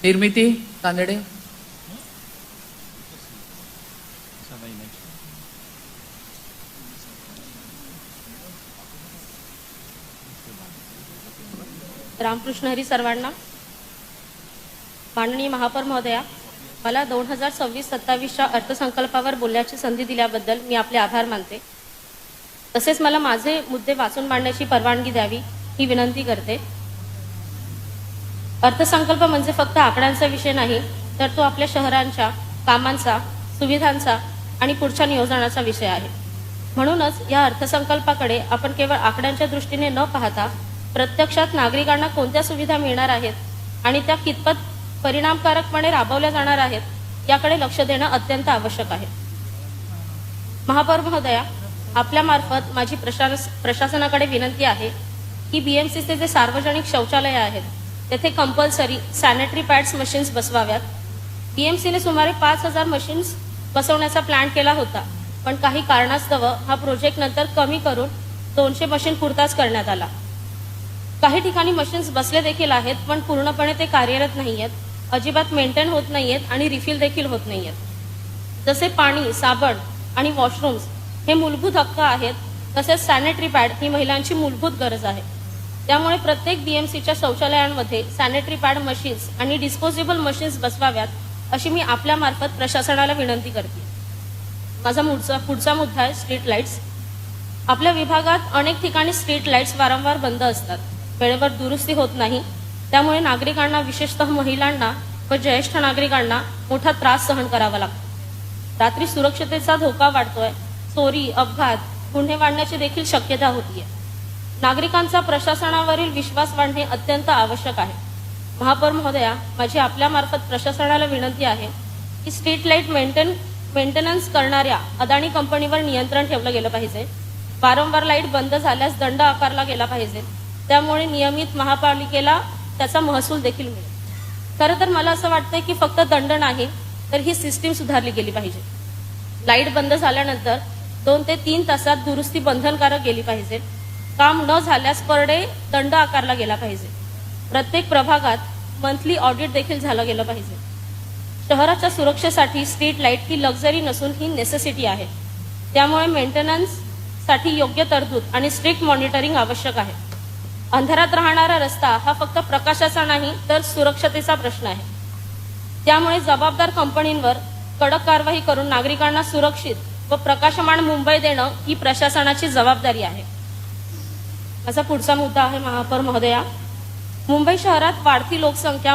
निर्मिती कानडे. रामकृष्ण हरी सर्वांना. माननीय महापौर महोदया, मला 2026-27च्या अर्थसंकल्पावर बोलण्याची संधी दिल्याबद्दल मी आपले आभार मानते. तसेच मला माझे मुद्दे वाचून मांडण्याची परवानगी द्यावी ही विनंती करते. अर्थसंकल्प म्हणजे फक्त आकड्यांचा विषय नाही, तर तो आपल्या शहरांच्या कामांचा, सुविधांचा आणि पुढच्या नियोजनाचा विषय आहे. म्हणूनच या अर्थसंकल्पाकडे आपण केवळ आकड्यांच्या दृष्टीने न पाहता प्रत्यक्षात नागरिकांना कोणत्या सुविधा मिळणार आहेत आणि त्या कितपत परिणामकारकपणे राबवल्या जाणार आहेत याकडे लक्ष देणं अत्यंत आवश्यक आहे. महापौर महोदया, आपल्यामार्फत माझी प्रशासनाकडे विनंती आहे की BMCचे जे सार्वजनिक शौचालय आहेत तेथे कंपल्सरी सॅनिटरी पॅड्स मशीन्स बसवाव्यात. BMCने सुमारे 5,000 मशीन्स बसवण्याचा प्लॅन केला होता, पण काही कारणास्तव हा प्रोजेक्ट नंतर कमी करून 200 मशीन पुरताच करण्यात आला. काही ठिकाणी मशीन्स बसले देखील आहेत, पण पूर्णपणे ते कार्यरत नाहीयेत, अजिबात मेंटेन होत नाहीयेत आणि रिफिल देखील होत नाहीयेत. जसे पाणी, साबण आणि वॉशरूम्स हे मूलभूत हक्क आहेत, तसेच सॅनिटरी पॅड ही महिलांची मूलभूत गरज आहे. त्यामुळे प्रत्येक BMCच्या शौचालयांमध्ये सॅनिटरी पॅड मशीन्स आणि डिस्पोजेबल मशीन्स बसवाव्यात, अशी मी आपल्यामार्फत प्रशासनाला विनंती करते. माझा पुढचा मुद्दा आहे स्ट्रीट लाईट्स. आपल्या विभागात अनेक ठिकाणी स्ट्रीट लाईट्स वारंवार बंद असतात, वेळेवर दुरुस्ती होत नाही. त्यामुळे नागरिकांना, विशेषतः महिलांना व ज्येष्ठ नागरिकांना मोठा त्रास सहन करावा लागतो. रात्री सुरक्षतेचा धोका वाढतोय, चोरी, अपघात, गुन्हे वाढण्याची देखील शक्यता होतीये. नागरिकांचा प्रशासनावरील विश्वास वाढणे अत्यंत आवश्यक आहे. महापौर महोदया, माझी आपल्यामार्फत प्रशासनाला विनंती आहे की स्ट्रीट लाईट मेंटेनन्स करणाऱ्या अदानी कंपनीवर नियंत्रण ठेवलं गेलं पाहिजे. वारंवार लाईट बंद झाल्यास दंड आकारला गेला पाहिजे. त्यामुळे नियमित महापालिकेला त्याचा महसूल देखील मिळेल. खरं तर मला असं वाटतंय की फक्त दंड नाही, तर ही सिस्टीम सुधारली गेली पाहिजे. लाईट बंद झाल्यानंतर 2 ते 3 तासात दुरुस्ती बंधनकारक गेली पाहिजे. काम न झाल्यास पर डे दंड आकारला गेला पाहिजे. प्रत्येक प्रभागात मंथली ऑडिट देखील झालं गेलं पाहिजे. शहराच्या सुरक्षेसाठी स्ट्रीट लाईट ही लक्झरी नसून ही नेसेसिटी आहे. त्यामुळे मेंटेनन्ससाठी योग्य तरतूद आणि स्ट्रिक्ट मॉनिटरिंग आवश्यक आहे. अंधारात राहणारा रस्ता हा फक्त प्रकाशाचा नाही, तर सुरक्षतेचा प्रश्न आहे. त्यामुळे जबाबदार कंपनींवर कडक कारवाई करून नागरिकांना सुरक्षित व प्रकाशमान मुंबई देणं ही प्रशासनाची जबाबदारी आहे. माझा पुढचा मुद्दा आहे महापौर महोदया, मुंबई शहरात वाढती लोकसंख्या